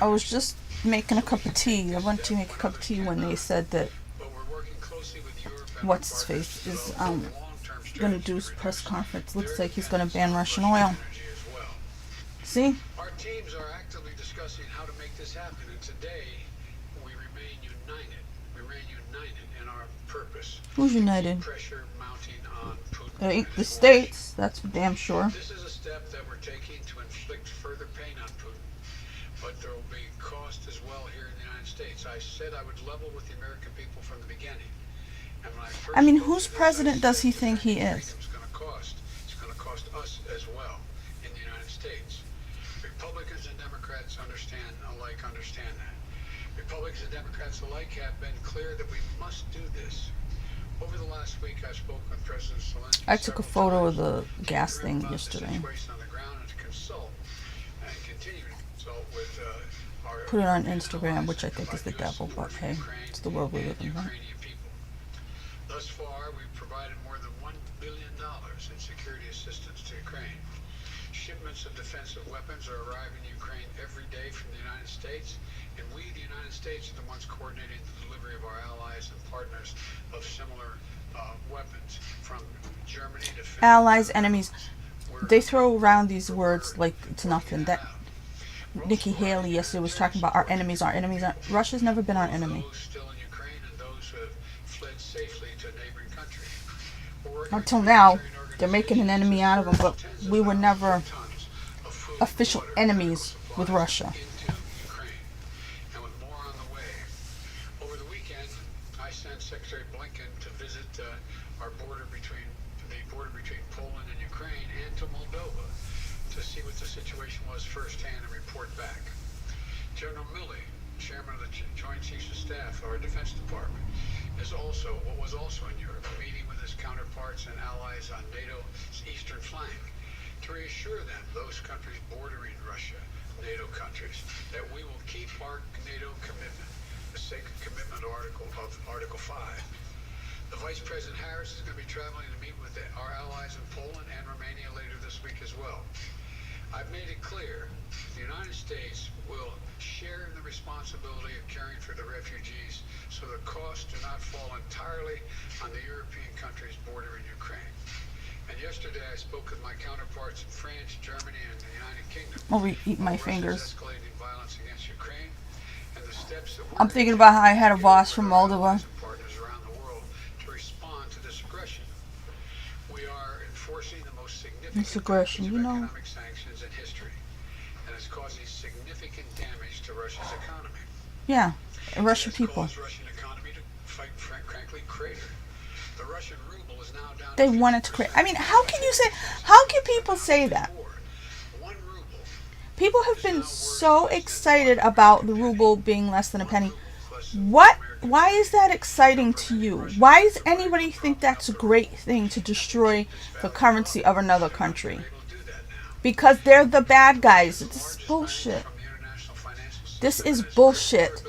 I was just making a cup of tea. I went to make a cup of tea when they said that what's his face is going to do his press conference. Looks like he's going to ban Russian oil. See? Our teams are actively discussing how to make this happen, and today we remain united. We remain united in our purpose. Who's united? Pressure mounting on Putin. It ain't the states, that's for damn sure. This is a step that we're taking to inflict further pain on Putin, but there will be cost as well here in the United States. I said I would level with the American people from the beginning. And when I mean, whose president does he think he is? It's going to cost us as well in the United States. Republicans and Democrats understand that. Republicans and Democrats alike have been clear that we must do this. Over the last week, I spoke with President Zelensky. I took a photo of the gas thing yesterday. Put it on Instagram, which I think is the devil, but hey, it's the world we live in, right? Thus far, we've provided more than $1 billion in security assistance to Ukraine. Shipments of defensive weapons are arriving in Ukraine every day from the United States, and we, the United States, are the ones coordinating the delivery of our allies and partners of similar weapons from Germany to Finland. Allies, enemies. They throw around these words like it's nothing. That Nikki Haley yesterday was talking about our enemies. Our enemies. Russia's never been our enemy. Until now, they're making an enemy out of them, but we were never official enemies with Russia. And with more on the way. Over the weekend, I sent Secretary Blinken to visit our border between Poland and Ukraine and to Moldova to see what the situation was firsthand and report back. General Milley, chairman of the Joint Chiefs of Staff of our Defense Department, was also in Europe, meeting with his counterparts and allies on NATO's eastern flank to reassure them, those countries bordering Russia, NATO countries, that we will keep our NATO commitment, the sacred commitment article of Article 5. The Vice President Harris is going to be traveling to meet with our allies in Poland and Romania later this week as well. I've made it clear the United States will share in the responsibility of caring for the refugees so the costs do not fall entirely on the European countries bordering Ukraine. And yesterday I spoke with my counterparts in France, Germany, and the United Kingdom. I'll eat my fingers. Escalating violence against Ukraine and the steps that I'm thinking about how I had a boss from Moldova. Partners around the world to respond to this aggression. We are enforcing the most significant economic sanctions in history, and it's causing significant damage to Russia's economy. Yeah, Russian people. Russian economy to frankly crater. The Russian ruble is now down. They wanted to create. I mean, how can people say that? People have been so excited about the ruble being less than a penny. Why is that exciting to you? Why does anybody think that's a great thing to destroy the currency of another country? Because they're the bad guys. It's bullshit. This is bullshit.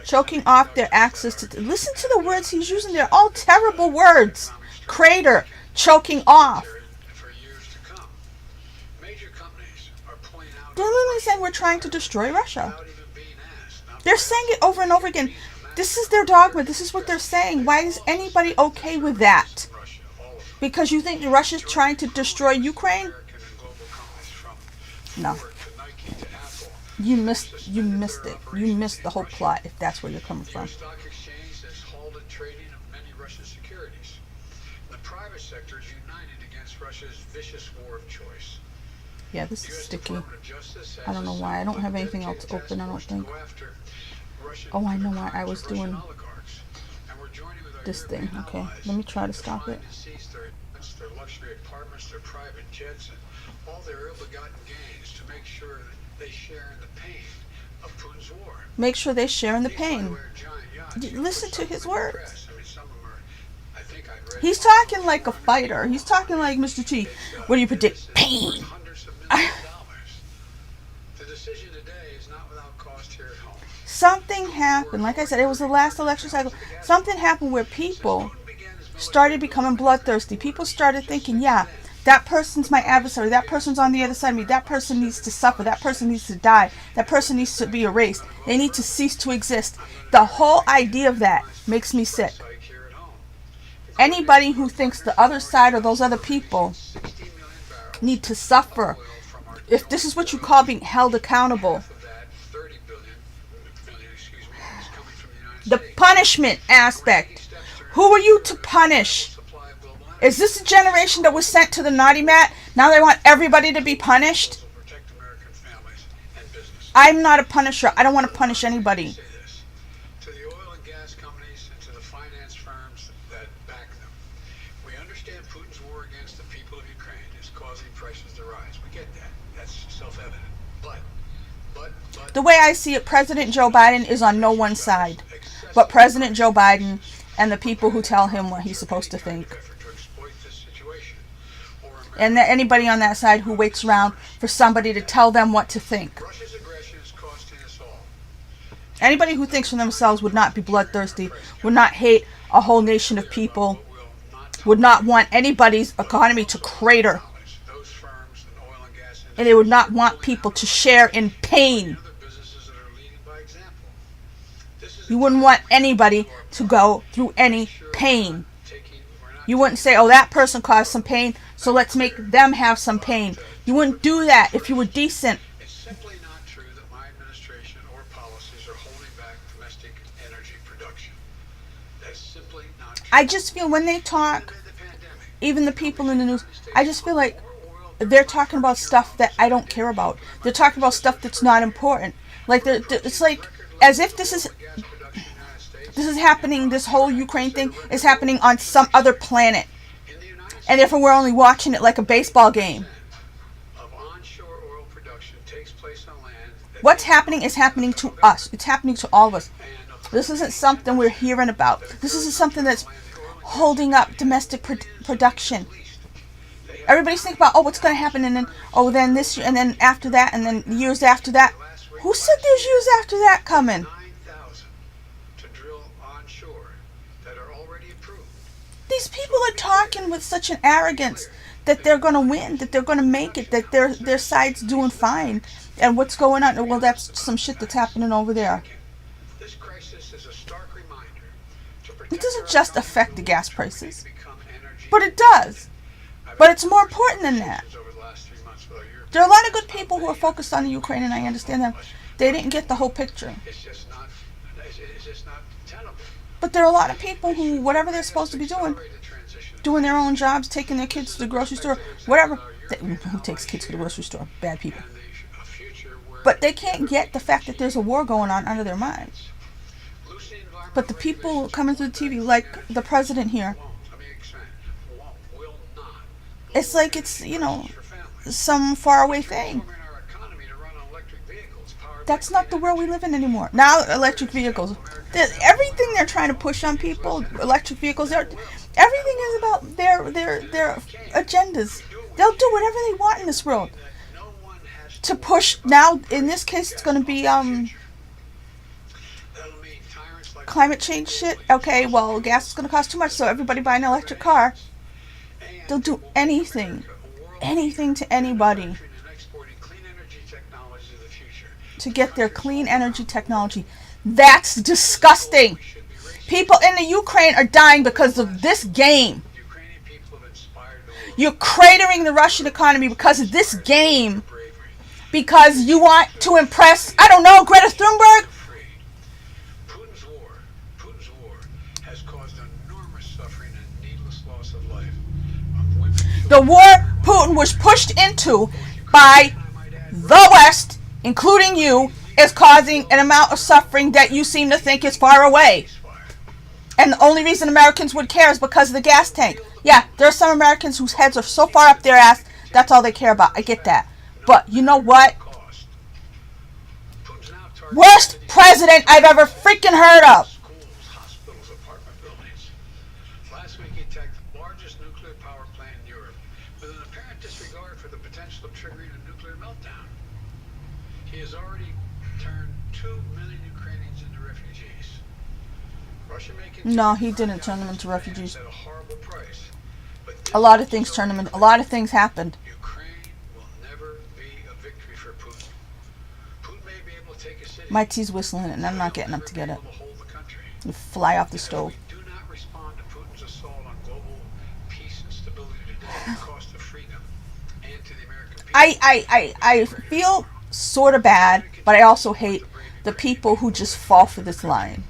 Choking off their access to... Listen to the words he's using. They're all terrible words. Crater. Choking off. They're literally saying we're trying to destroy Russia. They're saying it over and over again. This is their dogma. This is what they're saying. Why is anybody okay with that? Because you think Russia's trying to destroy Ukraine? No. You missed it. You missed the whole plot if that's where you're coming from. The stock exchange has halted trading of many Russian securities. The private sector is united against Russia's vicious war of choice. Yeah, this is sticky. I don't know why. I don't have anything else open, I don't think. Oh, I know why. I was doing this thing. Okay, let me try to stop it. Their luxury apartments, their private jets, and all their ill-begotten gains to make sure that they share in the pain of Putin's war. Make sure they share in the pain. Listen to his words. He's talking like a fighter. He's talking like Mr. T. What do you predict? Pain. The decision today is not without cost here at home. Something happened. Like I said, it was the last election cycle. Something happened where people started becoming bloodthirsty. People started thinking, yeah, that person's my adversary. That person's on the other side of me. That person needs to suffer. That person needs to die. That person needs to be erased. They need to cease to exist. The whole idea of that makes me sick. Anybody who thinks the other side or those other people need to suffer, if this is what you call being held accountable, the punishment aspect. Who are you to punish? Is this a generation that was sent to the naughty mat? Now they want everybody to be punished? I'm not a punisher. I don't want to punish anybody. To the oil and gas companies and to the finance firms that back them, we understand Putin's war against the people of Ukraine is causing prices to rise. We get that. That's self-evident. But the way I see it, President Joe Biden is on no one side, but President Joe Biden and the people who tell him what he's supposed to think. And anybody on that side who waits around for somebody to tell them what to think. Anybody who thinks for themselves would not be bloodthirsty, would not hate a whole nation of people, would not want anybody's economy to crater. And they would not want people to share in pain. You wouldn't want anybody to go through any pain. You wouldn't say, oh, that person caused some pain, so let's make them have some pain. You wouldn't do that if you were decent. It's simply not true that my administration or policies are holding back domestic energy production. That's simply not true. I just feel when they talk, even the people in the news, I just feel like they're talking about stuff that I don't care about. They're talking about stuff that's not important. Like it's like as if this is happening. This whole Ukraine thing is happening on some other planet, and therefore we're only watching it like a baseball game. What's happening is happening to us. It's happening to all of us. This isn't something we're hearing about. This isn't something that's holding up domestic production. Everybody's thinking about, oh, what's going to happen, and then, oh, then this year, and then after that, and then years after that. Who said there's years after that coming? These people are talking with such an arrogance that they're going to win, that they're going to make it, that their side's doing fine. And what's going on? Well, that's some shit that's happening over there. This crisis is a stark reminder to It doesn't just affect the gas prices, but it does. But it's more important than that. There are a lot of good people who are focused on the Ukraine, and I understand them. They didn't get the whole picture. It's just not tenable. But there are a lot of people who, whatever they're supposed to be doing their own jobs, taking their kids to the grocery store, whatever. Who takes kids to the grocery store? Bad people. But they can't get the fact that there's a war going on out of their minds. But the people coming through the TV, like the president here, it's like it's, some faraway thing. That's not the world we live in anymore. Now, electric vehicles. Everything they're trying to push on people, electric vehicles, everything is about their agendas. They'll do whatever they want in this world. To push, now, in this case, it's going to be climate change shit. Okay, well, gas is going to cost too much, so everybody buy an electric car. They'll do anything to anybody to get their clean energy technology. That's disgusting. People in the Ukraine are dying because of this game. You're cratering the Russian economy because of this game. Because you want to impress, I don't know, Greta Thunberg? Putin's war has caused enormous suffering and needless loss of life. The war Putin was pushed into by the West, including you, is causing an amount of suffering that you seem to think is far away. And the only reason Americans would care is because of the gas tank. Yeah, there are some Americans whose heads are so far up their ass, that's all they care about. I get that. But you know what? Worst president I've ever freaking heard of. Schools, hospitals, apartment buildings. Last week he attacked the largest nuclear power plant in Europe with an apparent disregard for the potential of triggering a nuclear meltdown. He has already turned 2 million Ukrainians into refugees. Russia may continue No, to he fund didn't turn them Isis into plans refugees. at a horrible price, but this A lot of will things show turned them into. A Ukraine lot of things happened. will never be a victory for Putin. Putin may be able to take a city, My tea's whistling and I'm but not he'll getting up never to be get it. able to hold the country. You fly off the And if stove. we do not respond to Putin's assault on global peace and stability today at the cost of freedom and to the American people, I feel sort of bad, but I also hate the people who just fall for this line.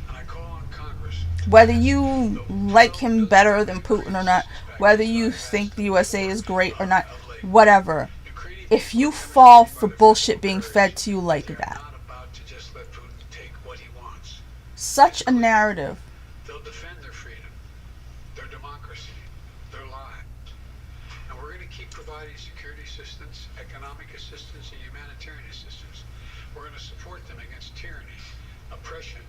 and I call on Congress, Whether you like him better than Putin or not, whether you think the USA is great or not, whatever. Ukrainian If you fall for bullshit being fed to you like that, not about to just let Putin take what he wants. such a narrative. They'll defend their freedom, their democracy, their lives. And we're going to keep providing security assistance, economic assistance, and humanitarian assistance. We're going to support them against tyranny, oppression,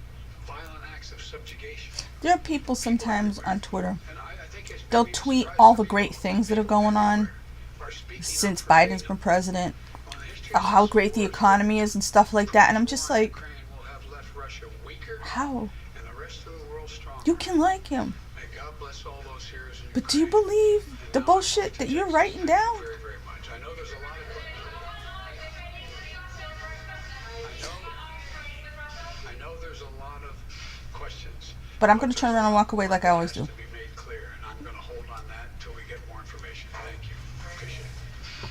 violent acts of subjugation. There are people sometimes on Twitter, And I think it's they'll maybe tweet surprising all the people great things that are going on are speaking since up for Biden's freedom been president, on the history of how this great the war. economy is and stuff like that, and I'm just like, Ukraine will have left Russia weaker how? and the rest of the world stronger. You can like him, May God bless all those heroes in but do you Ukraine. believe And the now I bullshit want to that you're just writing thank down? you very, very much. I know there's a lot of I know there's a lot of questions. But I'm going to turn around and walk away like I always do. To be made clear, and I'm going to hold on that until we get more information. Thank you. Appreciate it.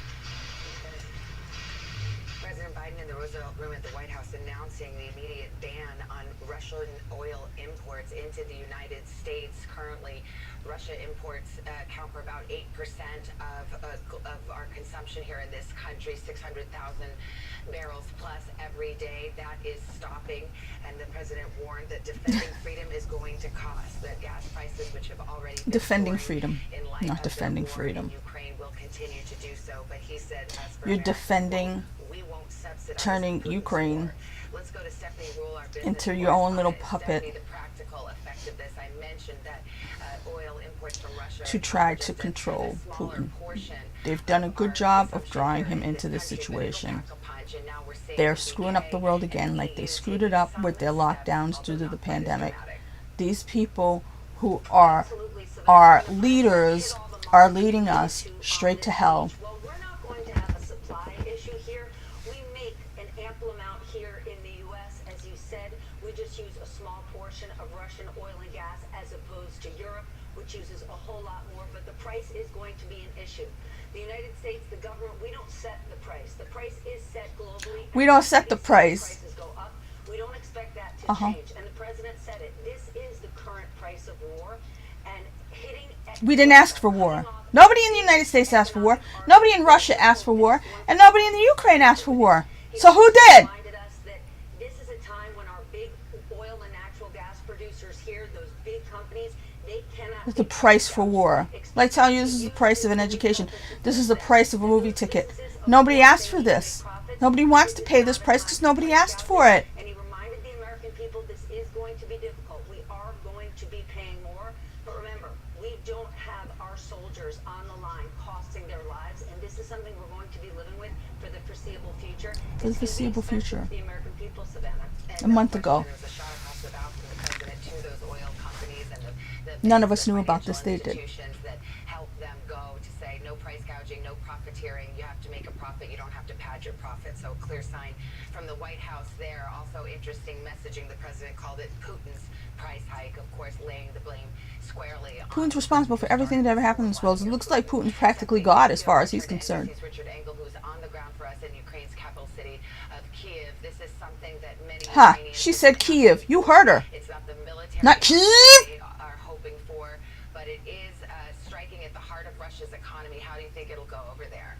President Biden in the Roosevelt Room at the White House announcing the immediate ban on Russian oil imports into the United States. Currently, Russia imports account for about 8% of our consumption here in this country, 600,000 barrels plus every day. That is stopping, and the president warned that defending freedom is going to cost. The gas prices, which have already been Defending soaring freedom, in light not of the defending war freedom. in Ukraine, will continue to do so. But he said, as for You're America, defending we won't subsidize turning Putin's Ukraine war. Let's go to Stephanie Rule, our business into your own little correspondent. puppet Stephanie, the practical effect of this. I mentioned that oil imports from Russia to try to represent a control smaller Putin. portion They've done a of good our job of consumption drawing here him in into this country, but it'll situation. pack a punch, and now we're seeing They're the screwing up the UK world and again like they EU screwed taking it up some with their steps, lockdowns although due to not the quite as pandemic. dramatic. These people who are Absolutely. So our that's- leaders are leading us straight to hell. Well, we're not going to have a supply issue here. We make an ample amount here in the U.S. As you said, we just use a small portion of Russian oil and gas as opposed to Europe, which uses a whole lot more. But the price is going to be an issue. The United States, the government, we don't set the price. The price is set globally. We don't set the price. Prices go up. We don't expect that to Uh-huh. change. And the president said it. This is the current price of war. And hitting We didn't ask for war. Nobody in the United States asked for war. Nobody in Russia asked for war. And nobody in the Ukraine asked for war. So who did? Reminded us that this is a time when our big oil and natural gas producers here, those big companies, they cannot. It's the price for war. Like tell you this is the price of an education. This is the price of a movie ticket. Nobody asked for this. Nobody wants to pay this price because nobody asked for it. And he reminded the American people this is going to be difficult. We are going to be paying more. But remember, we don't have our soldiers on the line costing their lives. And this is something we're going to be living with for the foreseeable future. For the foreseeable future. The American people, Savannah. And A month ago. there was a shot across the bow from the president to those oil companies and the None of us the knew about this. financial They did. institutions that help them go to say no price gouging, no profiteering. You have to make a profit. You don't have to pad your profit. So clear sign from the White House there. Also interesting messaging. The president called it Putin's price hike. Of course, laying the blame squarely on Putin's responsible for everything that ever happened in this world. It looks like Putin's practically God as far as he's concerned. He's Richard Engel, who's on the ground for us in Ukraine's capital city of Kiev. This is something that many Ha! Ukrainians She said Kiev. You heard her. It's not the military Not Kiev! they are hoping for, but it is striking at the heart of Russia's economy. How do you think it'll go over there?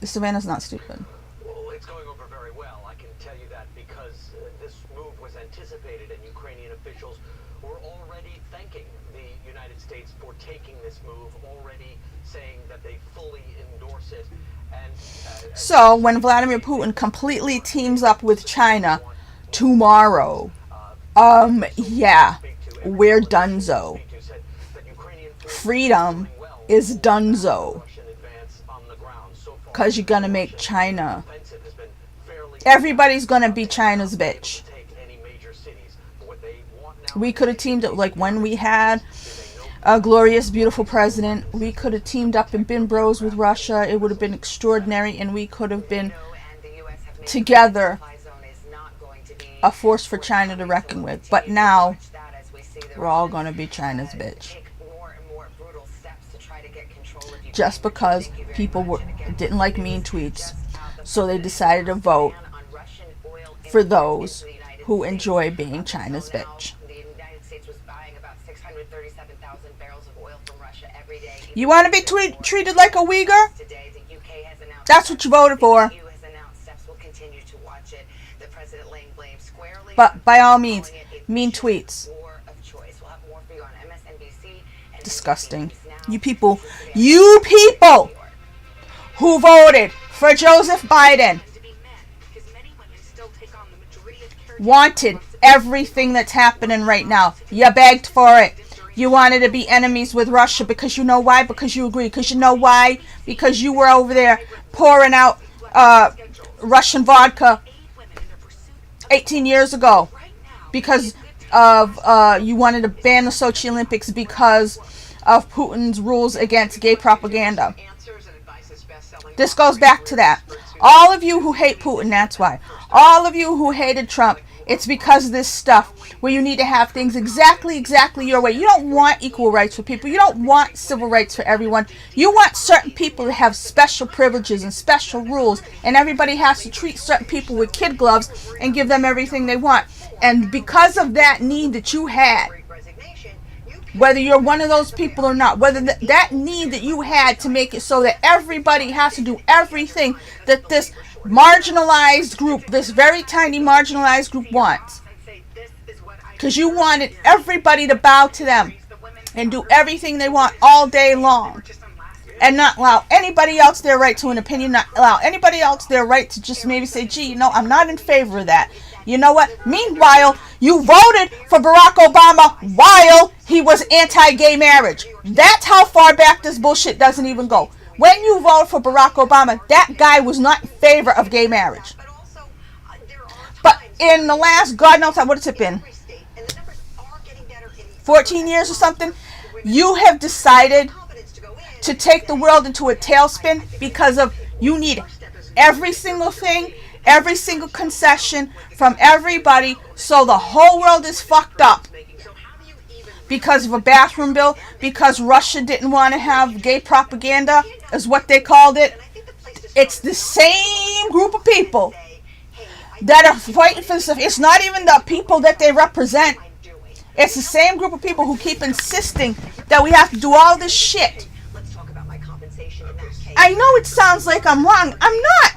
Savannah's not stupid. Well, it's going over very well. I can tell you that because this move was anticipated and Ukrainian officials were already thanking the United States for taking this move, already saying that they fully endorse it. And So when Vladimir Putin completely teams up with China tomorrow, yeah, we're donezo. Freedom is donezo. Because you're going to make China. Everybody's going to be China's bitch. We could have teamed up, like when we had a glorious, beautiful president. We could have teamed up and been bros with Russia. It would have been extraordinary, and we could have been together a force for China to reckon with. But now, we're all going to be China's bitch. Just because people didn't like mean tweets. So they decided to vote for those who enjoy being China's bitch. You want to be treated like a Uyghur? That's what you voted for. But by all means, mean tweets. Disgusting. You people who voted for Joseph Biden wanted everything that's happening right now. You begged for it. You wanted to be enemies with Russia because you know why? Because you agree. Because you know why? Because you were over there pouring out Russian vodka 18 years ago. Because of you wanted to ban the Sochi Olympics because of Putin's rules against gay propaganda. This goes back to that. All of you who hate Putin, that's why. All of you who hated Trump, it's because of this stuff where you need to have things exactly your way. You don't want equal rights for people. You don't want civil rights for everyone. You want certain people to have special privileges and special rules, and everybody has to treat certain people with kid gloves and give them everything they want. And because of that need that you had, whether you're one of those people or not, whether that need that you had to make it so that everybody has to do everything that this marginalized group, this very tiny marginalized group wants. Because you wanted everybody to bow to them and do everything they want all day long. And not allow anybody else their right to an opinion, not allow anybody else their right to just maybe say, gee, I'm not in favor of that. You know what? Meanwhile, you voted for Barack Obama while he was anti-gay marriage. That's how far back this bullshit doesn't even go. When you voted for Barack Obama, that guy was not in favor of gay marriage. But in the last, God knows what has it been, 14 years or something, you have decided to take the world into a tailspin because of you need every single thing, every single concession from everybody, so the whole world is fucked up because of a bathroom bill, because Russia didn't want to have gay propaganda, is what they called it. It's the same group of people that are fighting for this. It's not even the people that they represent. It's the same group of people who keep insisting that we have to do all this shit. I know it sounds like I'm wrong. I'm not.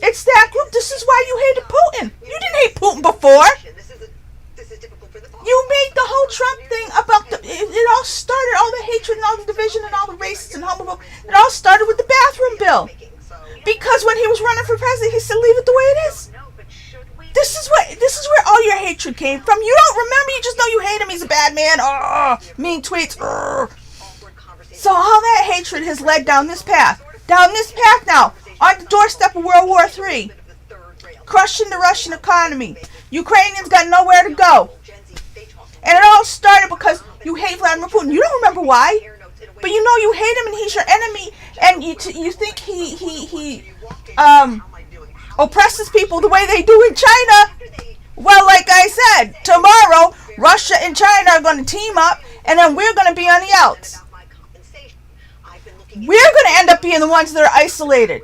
It's that group. This is why you hated Putin. You didn't hate Putin before. You made the whole Trump thing about it all started, all the hatred and all the division and all the racists and homophobes. It all started with the bathroom bill. Because when he was running for president, he said, leave it the way it is. This is where all your hatred came from. You don't remember, you just know you hate him. He's a bad man. Mean tweets. So all that hatred has led down this path. Down this path now. On the doorstep of World War III. Crushing the Russian economy. Ukrainians got nowhere to go. And it all started because you hate Vladimir Putin. You don't remember why. But you know you hate him and he's your enemy. And you think he oppresses people the way they do in China. Well, like I said, tomorrow Russia and China are going to team up, and then we're going to be on the outs. We're going to end up being the ones that are isolated.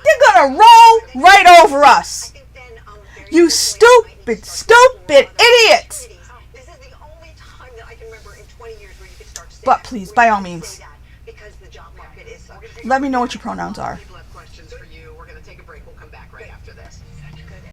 They're going to roll right over us. You stupid idiots. But please, by all means, let me know what your pronouns are. Questions for you. We're going to take a break. We'll come back right after this.